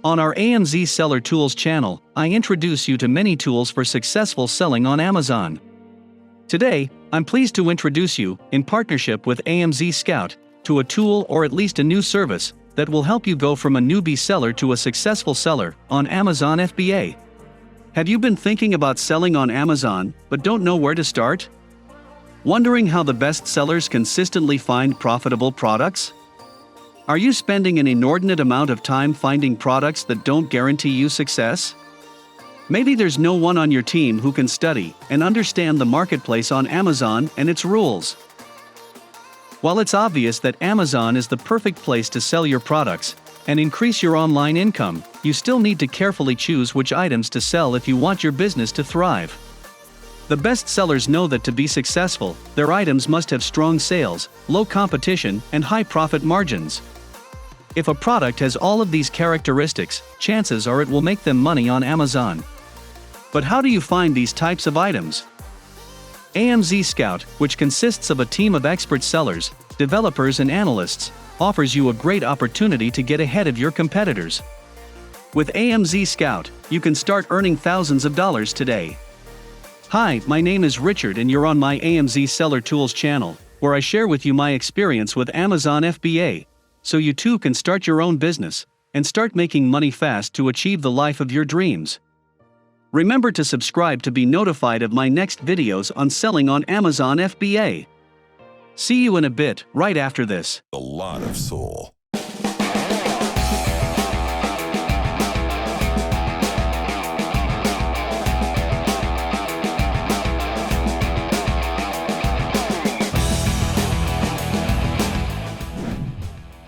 On our AMZ Seller Tools channel, I introduce you to many tools for successful selling on Amazon. Today, I'm pleased to introduce you, in partnership with AMZScout, to a tool or at least a new service that will help you go from a newbie seller to a successful seller on Amazon FBA. Have you been thinking about selling on Amazon but don't know where to start? Wondering how the best sellers consistently find profitable products? Are you spending an inordinate amount of time finding products that don't guarantee you success? Maybe there's no one on your team who can study and understand the marketplace on Amazon and its rules. While it's obvious that Amazon is the perfect place to sell your products and increase your online income, you still need to carefully choose which items to sell if you want your business to thrive. The best sellers know that to be successful, their items must have strong sales, low competition, and high profit margins. If a product has all of these characteristics, chances are it will make them money on Amazon. But how do you find these types of items? AMZScout, which consists of a team of expert sellers, developers and analysts, offers you a great opportunity to get ahead of your competitors. With AMZScout, you can start earning thousands of dollars today. Hi, my name is Richard and you're on my AMZ Seller Tools channel, where I share with you my experience with Amazon FBA, so you too can start your own business and start making money fast to achieve the life of your dreams. Remember to subscribe to be notified of my next videos on selling on Amazon FBA. See you in a bit, right after this. A lot of soul.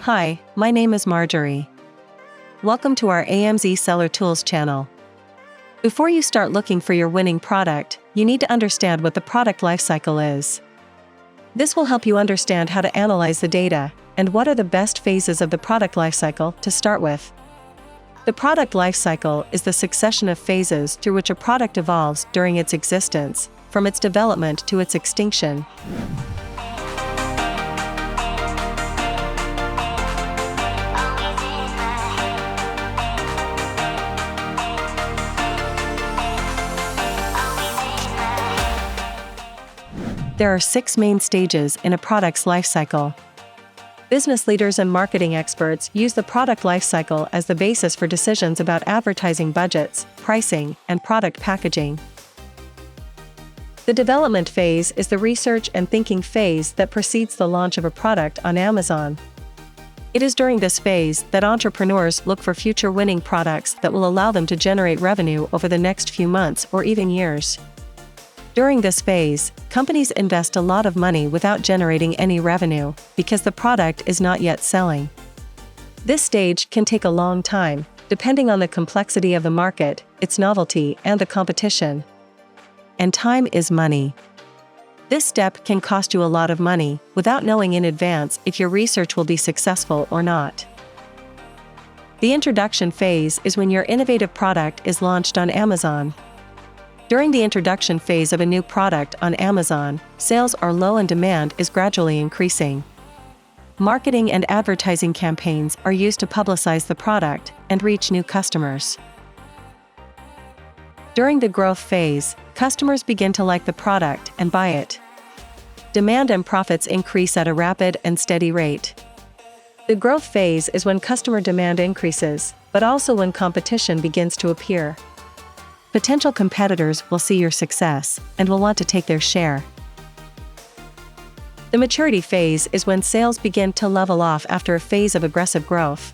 Hi, my name is Marjorie. Welcome to our AMZ Seller Tools channel. Before you start looking for your winning product, you need to understand what the product lifecycle is. This will help you understand how to analyze the data and what are the best phases of the product lifecycle to start with. The product lifecycle is the succession of phases through which a product evolves during its existence, from its development to its extinction. There are 6 main stages in a product's lifecycle. Business leaders and marketing experts use the product lifecycle as the basis for decisions about advertising budgets, pricing, and product packaging. The development phase is the research and thinking phase that precedes the launch of a product on Amazon. It is during this phase that entrepreneurs look for future winning products that will allow them to generate revenue over the next few months or even years. During this phase, companies invest a lot of money without generating any revenue, because the product is not yet selling. This stage can take a long time, depending on the complexity of the market, its novelty, and the competition. And time is money. This step can cost you a lot of money, without knowing in advance if your research will be successful or not. The introduction phase is when your innovative product is launched on Amazon. During the introduction phase of a new product on Amazon, sales are low and demand is gradually increasing. Marketing and advertising campaigns are used to publicize the product and reach new customers. During the growth phase, customers begin to like the product and buy it. Demand and profits increase at a rapid and steady rate. The growth phase is when customer demand increases, but also when competition begins to appear. Potential competitors will see your success and will want to take their share. The maturity phase is when sales begin to level off after a phase of aggressive growth.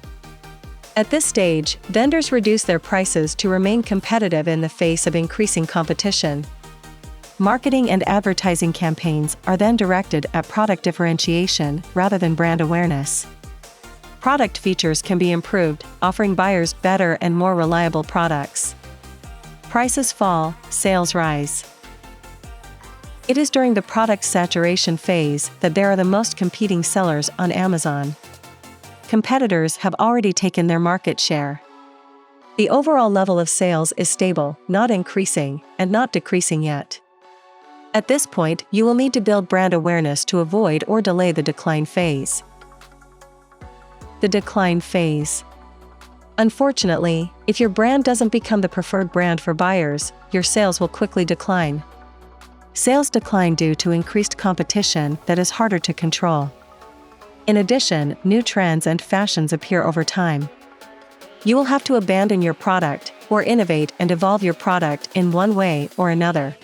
At this stage, vendors reduce their prices to remain competitive in the face of increasing competition. Marketing and advertising campaigns are then directed at product differentiation rather than brand awareness. Product features can be improved, offering buyers better and more reliable products. Prices fall, sales rise. It is during the product saturation phase that there are the most competing sellers on Amazon. Competitors have already taken their market share. The overall level of sales is stable, not increasing, and not decreasing yet. At this point, you will need to build brand awareness to avoid or delay the decline phase. The decline phase. Unfortunately, if your brand doesn't become the preferred brand for buyers, your sales will quickly decline. Sales decline due to increased competition that is harder to control. In addition, new trends and fashions appear over time. You will have to abandon your product, or innovate and evolve your product in one way or another.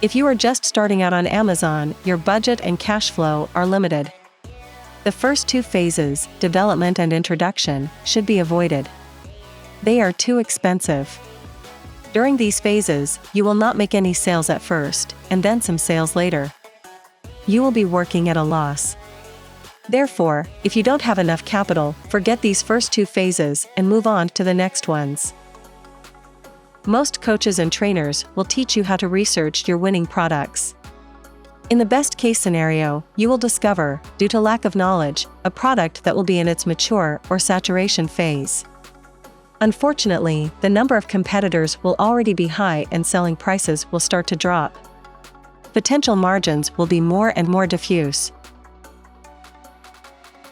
If you are just starting out on Amazon, your budget and cash flow are limited. The first two phases, development and introduction, should be avoided. They are too expensive. During these phases, you will not make any sales at first, and then some sales later. You will be working at a loss. Therefore, if you don't have enough capital, forget these first two phases and move on to the next ones. Most coaches and trainers will teach you how to research your winning products. In the best case scenario, you will discover, due to lack of knowledge, a product that will be in its mature or saturation phase. Unfortunately, the number of competitors will already be high and selling prices will start to drop. Potential margins will be more and more diffuse.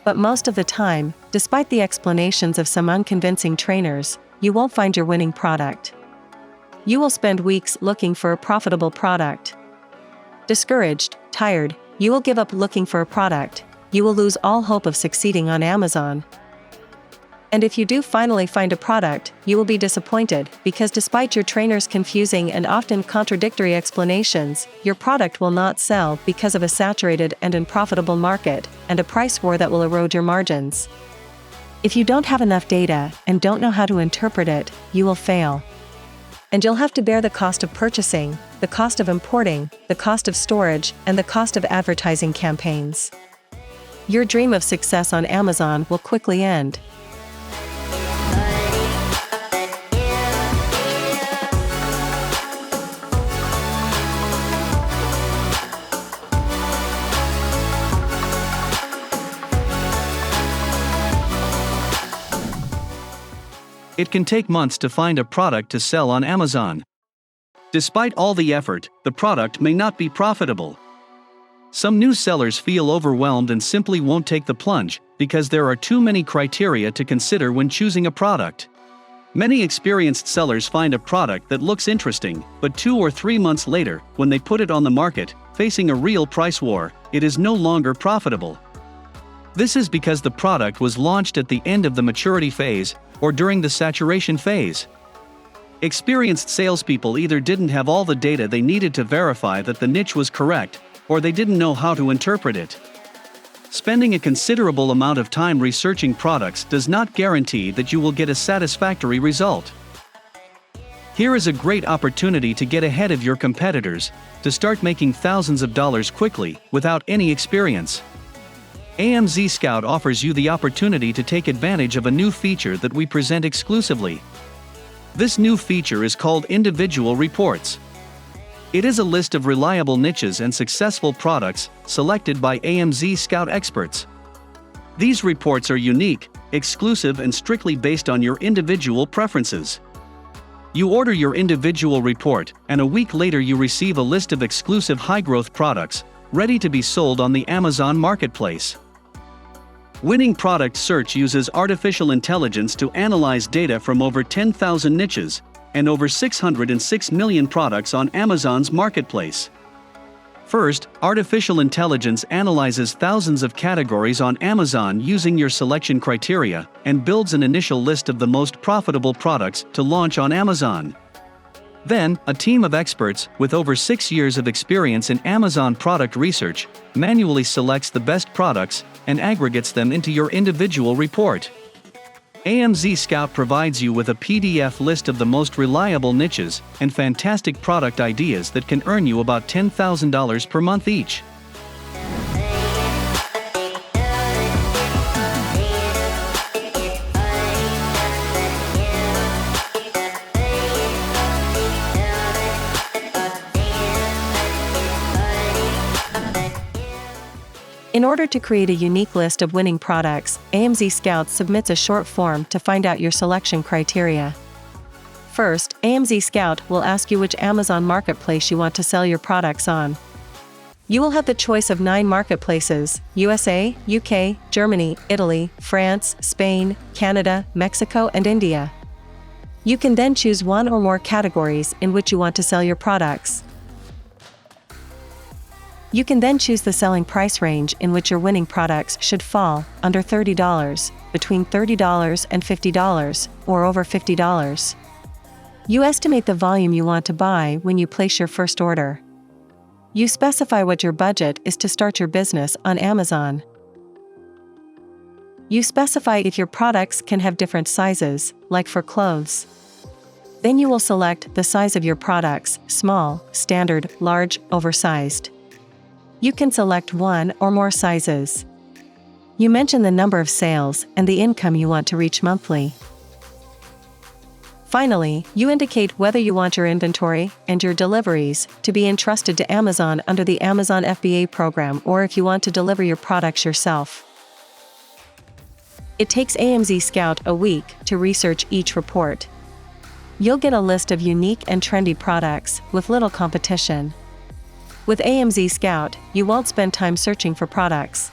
But most of the time, despite the explanations of some unconvincing trainers, you won't find your winning product. You will spend weeks looking for a profitable product. Discouraged, tired, you will give up looking for a product. You will lose all hope of succeeding on Amazon. And if you do finally find a product, you will be disappointed because despite your trainer's confusing and often contradictory explanations, your product will not sell because of a saturated and unprofitable market and a price war that will erode your margins. If you don't have enough data and don't know how to interpret it, you will fail. And you'll have to bear the cost of purchasing, the cost of importing, the cost of storage, and the cost of advertising campaigns. Your dream of success on Amazon will quickly end. It can take months to find a product to sell on Amazon. Despite all the effort, the product may not be profitable. Some new sellers feel overwhelmed and simply won't take the plunge because there are too many criteria to consider when choosing a product. Many experienced sellers find a product that looks interesting, but 2 or 3 months later, when they put it on the market, facing a real price war, it is no longer profitable. This is because the product was launched at the end of the maturity phase or during the saturation phase. Experienced salespeople either didn't have all the data they needed to verify that the niche was correct, or they didn't know how to interpret it. Spending a considerable amount of time researching products does not guarantee that you will get a satisfactory result. Here is a great opportunity to get ahead of your competitors, to start making thousands of dollars quickly, without any experience. AMZScout offers you the opportunity to take advantage of a new feature that we present exclusively. This new feature is called Individual Reports. It is a list of reliable niches and successful products, selected by AMZScout experts. These reports are unique, exclusive and strictly based on your individual preferences. You order your individual report, and a week later you receive a list of exclusive high-growth products, ready to be sold on the Amazon Marketplace. Winning Product Search uses artificial intelligence to analyze data from over 10,000 niches and over 606 million products on Amazon's marketplace. First, artificial intelligence analyzes thousands of categories on Amazon using your selection criteria and builds an initial list of the most profitable products to launch on Amazon. Then, a team of experts with over 6 years of experience in Amazon product research manually selects the best products and aggregates them into your individual report. AMZScout provides you with a PDF list of the most reliable niches and fantastic product ideas that can earn you about $10,000 per month each. In order to create a unique list of winning products, AMZScout submits a short form to find out your selection criteria. First, AMZScout will ask you which Amazon marketplace you want to sell your products on. You will have the choice of 9 marketplaces: USA, UK, Germany, Italy, France, Spain, Canada, Mexico, and India. You can then choose one or more categories in which you want to sell your products. You can then choose the selling price range in which your winning products should fall: under $30, between $30 and $50, or over $50. You estimate the volume you want to buy when you place your first order. You specify what your budget is to start your business on Amazon. You specify if your products can have different sizes, like for clothes. Then you will select the size of your products: small, standard, large, oversized. You can select one or more sizes. You mention the number of sales and the income you want to reach monthly. Finally, you indicate whether you want your inventory and your deliveries to be entrusted to Amazon under the Amazon FBA program, or if you want to deliver your products yourself. It takes AMZScout a week to research each report. You'll get a list of unique and trendy products with little competition. With AMZScout, you won't spend time searching for products.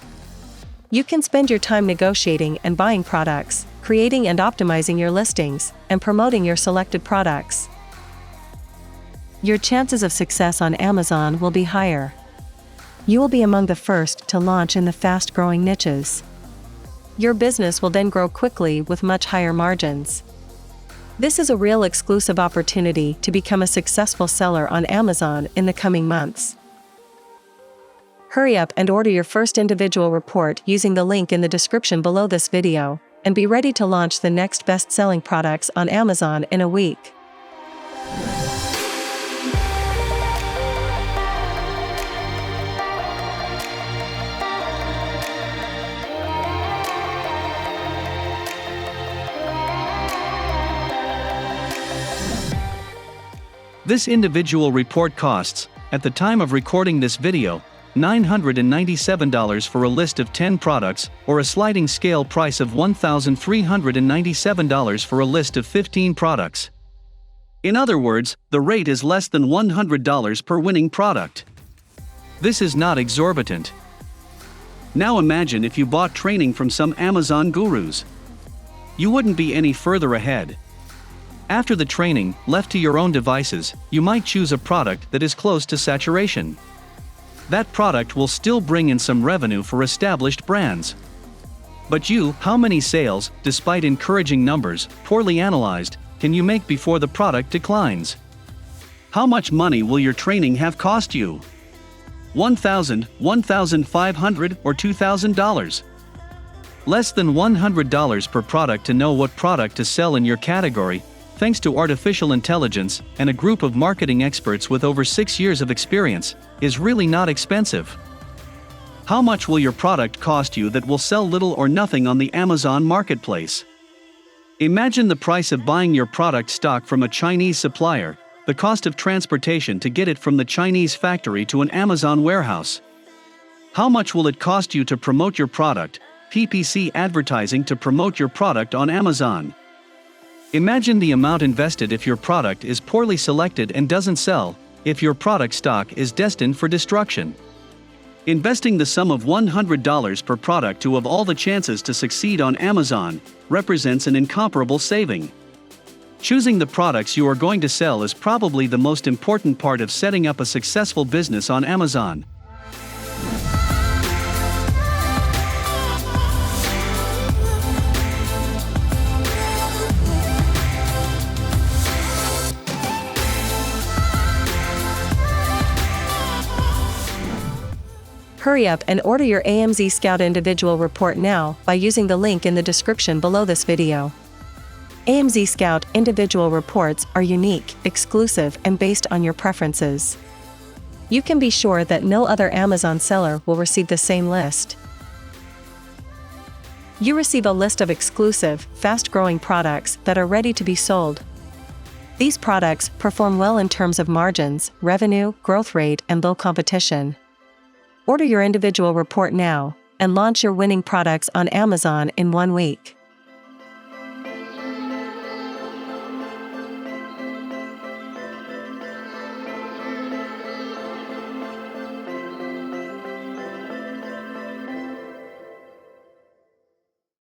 You can spend your time negotiating and buying products, creating and optimizing your listings, and promoting your selected products. Your chances of success on Amazon will be higher. You will be among the first to launch in the fast-growing niches. Your business will then grow quickly with much higher margins. This is a real exclusive opportunity to become a successful seller on Amazon in the coming months. Hurry up and order your first individual report using the link in the description below this video, and be ready to launch the next best-selling products on Amazon in a week. This individual report costs, at the time of recording this video, $997 for a list of 10 products, or a sliding scale price of $1,397 for a list of 15 products. In other words, the rate is less than $100 per winning product. This is not exorbitant. Now imagine if you bought training from some Amazon gurus. You wouldn't be any further ahead. After the training, left to your own devices, you might choose a product that is close to saturation. That product will still bring in some revenue for established brands. But how many sales, despite encouraging numbers, poorly analyzed, can you make before the product declines? How much money will your training have cost you? $1,000, $1,500, or $2,000? Less than $100 per product to know what product to sell in your category, thanks to artificial intelligence and a group of marketing experts with over 6 years of experience, is really not expensive. How much will your product cost you that will sell little or nothing on the Amazon marketplace? Imagine the price of buying your product stock from a Chinese supplier, the cost of transportation to get it from the Chinese factory to an Amazon warehouse. How much will it cost you to promote your product, PPC advertising to promote your product on Amazon? Imagine the amount invested if your product is poorly selected and doesn't sell, if your product stock is destined for destruction. Investing the sum of $100 per product to have all the chances to succeed on Amazon represents an incomparable saving. Choosing the products you are going to sell is probably the most important part of setting up a successful business on Amazon. Hurry up and order your AMZScout individual report now by using the link in the description below this video. AMZScout individual reports are unique, exclusive, and based on your preferences. You can be sure that no other Amazon seller will receive the same list. You receive a list of exclusive, fast-growing products that are ready to be sold. These products perform well in terms of margins, revenue, growth rate, and low competition. Order your individual report now, and launch your winning products on Amazon in 1 week.